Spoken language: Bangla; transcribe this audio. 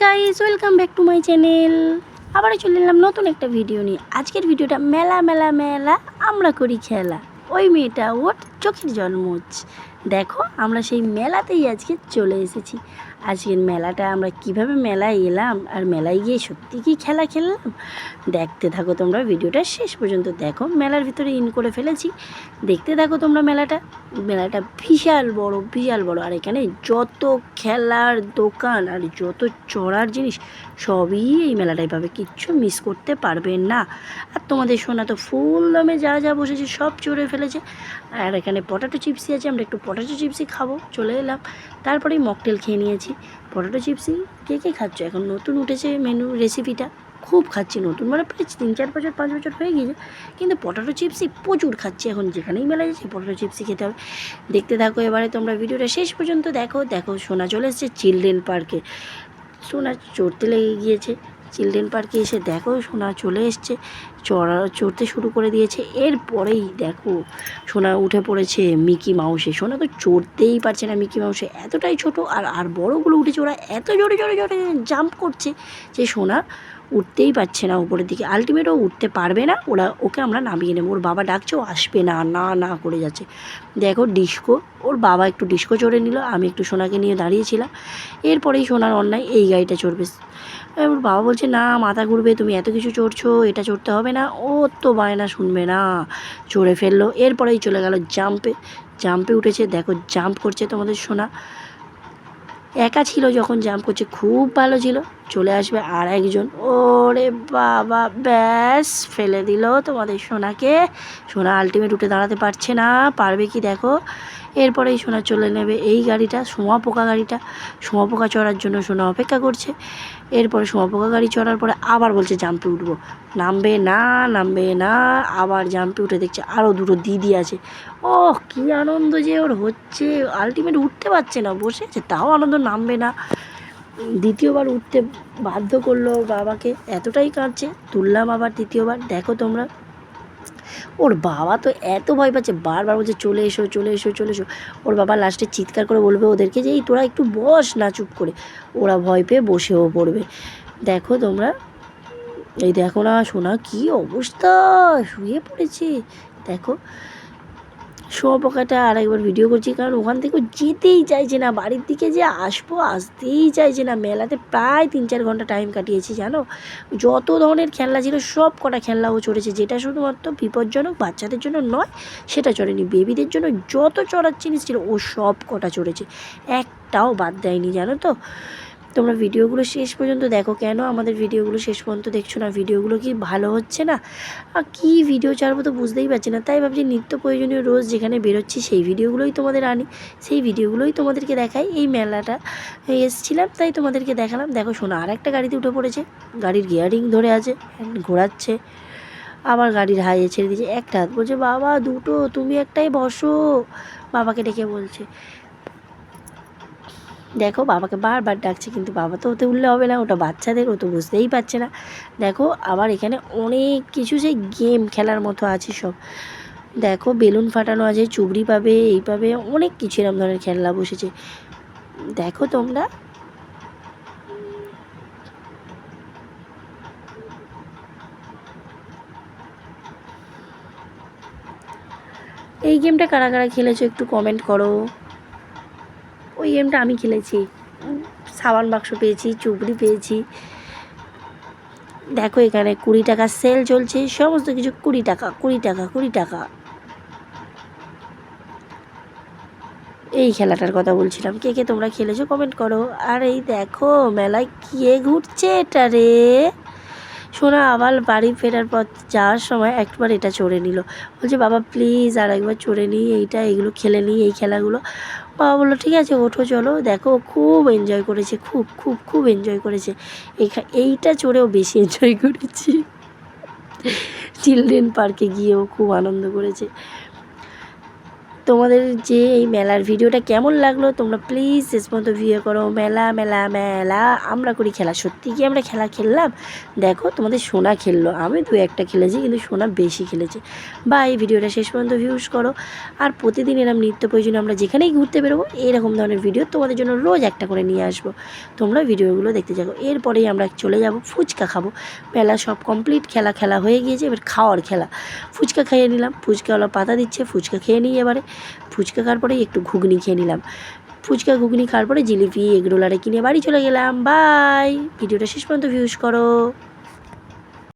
Guys, welcome back to my channel. আবারও চলে এলাম নতুন একটা ভিডিও নিয়ে। আজকের ভিডিওটা মেলা মেলা মেলা আমরা করি খেলা। ওই মেয়েটা ওর চোখের জল মুছ। দেখো আমরা সেই মেলাতেই আজকে চলে এসেছি। আজকের মেলাটা আমরা কিভাবে মেলায় এলাম আর মেলায় গিয়ে সত্যি কি খেলা খেললাম, দেখতে থাকো তোমরা। ভিডিওটা শেষ পর্যন্ত দেখো। মেলার ভিতরে ইন করে ফেলেছি, দেখতে থাকো তোমরা। মেলাটা বিশাল বড়। আর এখানে যত খেলার দোকান আর যত চড়ার জিনিস সবই এই মেলাটাই পাবে, কিচ্ছু মিস করতে পারবে না। আর তোমাদের সোনা তো ফুল দমে যা বসেছে সব চড়ে ফেলেছে। আর এখানে পটাটো চিপসি আছে, আমরা একটু পটাটো চিপসি খাবো, চলে এলাম। তারপরেই মকটেল খেয়ে নিয়েছি। পটাটো চিপসি কে খাচ্ছ? এখন নতুন উঠেছে মেনু রেসিপিটা, খুব খাচ্ছি নতুন, মানে প্রায় 3-4 বছর 5 বছর হয়ে গিয়েছে, কিন্তু পটাটো চিপসি প্রচুর খাচ্ছি। এখন যেখানেই মেলা যাচ্ছে পটাটো চিপসি খেতে হবে। দেখতে থাকো এবারে তোমরা, ভিডিওটা শেষ পর্যন্ত দেখো। সোনা চলে এসেছে চিলড্রেন পার্কে। সোনা চড়তে লেগে গিয়েছে চিলড্রেন পার্কে এসে। দেখো সোনা চলে এসছে, চড়তে শুরু করে দিয়েছে। এরপরেই দেখো সোনা উঠে পড়েছে মিকি মাউসে। সোনা তো চড়তেই পারছে না মিকি মাউসে, এতটাই ছোট। আর বড়গুলো উঠেছে, ওরা এত জোরে জাম্প করছে যে সোনা উঠতেই পারছে না উপরের দিকে। আলটিমেটও উঠতে পারবে না, ওকে আমরা নামিয়ে নেবো। ওর বাবা ডাকছে, ও আসবে না করে যাচ্ছে। দেখো ডিস্কো, ওর বাবা একটু ডিস্কো চড়ে নিল, আমি একটু সোনাকে নিয়ে দাঁড়িয়েছিলাম। এরপরেই সোনার অন্যায়, এই গাড়িটা চড়বে। ওর বাবা বলছে না, মাথা ঘুরবে, তুমি এত কিছু চড়ছো, এটা চড়তে হবে না। ও তো বায়না শুনবে না, চড়ে ফেললো। এরপরেই চলে গেল জাম্পে উঠেছে। দেখো জাম্প করছে তোমাদের সোনা। একা ছিল যখন জাম্প করছে খুব ভালো ছিল। চলে আসবে আর একজন, ওরে বাবা, ব্যাস ফেলে দিল তোমাদের সোনাকে। সোনা আলটিমেট উঠে দাঁড়াতে পারছে না, পারবে কি দেখো। এরপরেই সোনা চলে নেবে এই গাড়িটা, শোঁয়াপোকা গাড়িটা। শোঁয়াপোকা চড়ার জন্য সোনা অপেক্ষা করছে। এরপরে শোঁয়াপোকা গাড়ি চড়ার পরে আবার বলছে জাম্পে উঠবো, নামবে না। আবার জাম্পে উঠে দেখছে আরও দুটো দিদি আছে। ও কী আনন্দ যে ওর হচ্ছে, আলটিমেট উঠতে পারছে না, বসে আছে তাও আনন্দ, নামবে না। দ্বিতীয়বার উঠতে বাধ্য করলো ওর বাবাকে, এতটাই কাঁদছে। তুললাম আবার দ্বিতীয়বার। দেখো তোমরা, ওর বাবা তো এত ভয় পাচ্ছে, বারবার বলছে চলে এসো। ওর বাবা লাস্টে চিৎকার করে বলবে ওদেরকে যে এই তোরা একটু বস না চুপ করে। ওরা ভয় পেয়ে বসেও পড়বে। দেখো তোমরা, এই দেখো না সোনা কি অবস্থা, শুয়ে পড়েছে। দেখো শোঁয়াপোকাটা আর একবার ভিডিও করছি, কারণ ওখান থেকে যেতেই চাইছে না, বাড়ির দিকে যে আসতেই চাইছে না। মেলাতে প্রায় 3-4 ঘন্টা টাইম কাটিয়েছি জানো। যত ধরনের খেলনা ছিল সব কটা খেলনা ও চড়েছে, যেটা শুধুমাত্র বিপজ্জনক বাচ্চাদের জন্য নয় সেটা চড়েনি। বেবিদের জন্য যত চড়ার জিনিস ছিল ও সব কটা চড়েছে, একটাও বাদ দেয়নি জানো তো। তোমরা ভিডিওগুলো শেষ পর্যন্ত দেখো। কেন আমাদের ভিডিওগুলো শেষ পর্যন্ত দেখছো না? ভিডিওগুলো কি ভালো হচ্ছে না? আর কী ভিডিও ছাড়বো তো বুঝতেই পারছি না। তাই ভাবছি নিত্য প্রয়োজনীয় রোজ যেখানে বেরোচ্ছি সেই ভিডিওগুলোই তোমাদের আনি, সেই ভিডিওগুলোই তোমাদেরকে দেখাই। এই মেলাটা এসেছিলাম তাই তোমাদেরকে দেখালাম। দেখো শোনা আর একটা গাড়িতে উঠে পড়েছে, গাড়ির গিয়ারিং ধরে আছে, ঘোরাচ্ছে। আবার গাড়ির হাইয়ে ছেড়ে দিয়েছে, একটা হাত বলছে বাবা দুটো, তুমি একটাই বসো, বাবাকে ডেকে বলছে। দেখো বাবাকে বারবার ডাকছে, কিন্তু বাবা তো ওতে উঠলে হবে না, ওটা বাচ্চাদের, ও তো বুঝতেই পারছে না। দেখো আবার এখানে অনেক কিছু সেই গেম খেলার মতো আছে সব। দেখো বেলুন ফাটানো আছে, চুবড়ি পাবে, এই পাবে, অনেক কিছু এরকম ধরনের খেলনা বসেছে। দেখো তোমরা, এই গেমটা কারা কারা খেলেছো একটু কমেন্ট করো। ওই গেমটা আমি খেলেছি, সাবান বাক্স পেয়েছি, চুবড়ি পেয়েছি। দেখো এখানে 20 টাকা সেল চলছে, সমস্ত কিছু 20 টাকা। এই খেলাটার কথা বলছিলাম, কে তোমরা খেলেছো কমেন্ট করো। আর এই দেখো মেলায় কে ঘুরছে এটা রে। সোনা আবার বাড়ি ফেরার পর যাওয়ার সময় একবার এটা চড়ে নিল, বলছে বাবা প্লিজ আর একবার চড়ে নিই, এগুলো খেলে নিই, এই খেলাগুলো। বাবা বললো ঠিক আছে ওঠো চলো। দেখো খুব এনজয় করেছে, খুব এনজয় করেছে। এইটা চড়েও বেশি এনজয় করেছি। চিলড্রেন পার্কে গিয়েও খুব আনন্দ করেছে। তোমাদের যে এই মেলার ভিডিওটা কেমন লাগলো তোমরা প্লিজ শেষ পর্যন্ত ভিডিও করো। মেলা মেলা মেলা আমরা করি খেলা। সত্যি কি আমরা খেলা খেললাম? দেখো তোমাদের সোনা খেললো, আমি দু একটা খেলেছি কিন্তু সোনা বেশি খেলেছে। বা এই ভিডিওটা শেষ পর্যন্ত ভিউজ করো। আর প্রতিদিন এরকম নিত্য প্রয়োজনে আমরা যেখানেই ঘুরতে বেরোবো এরকম ধরনের ভিডিও তোমাদের জন্য রোজ একটা করে নিয়ে আসবো। তোমরা ভিডিওগুলো দেখতে যাবো। এরপরেই আমরা চলে যাব ফুচকা খাবো। মেলা সব কমপ্লিট, খেলা হয়ে গিয়েছে, এবার খাওয়ার খেলা। ফুচকা খেয়ে নিলাম, ফুচকাওয়ালা পাতা দিচ্ছে, ফুচকা খেয়ে নিই। এবারে ফুচকা খাওয়ার পরে একটু ঘুগনি খেয়ে নিলাম। ফুচকা ঘুগনি খাওয়ার পরে জিলিপি এগরোল কিনে বাড়ি চলে গেলাম। বাই, ভিডিওটা শেষ পর্যন্ত ভিউজ করো।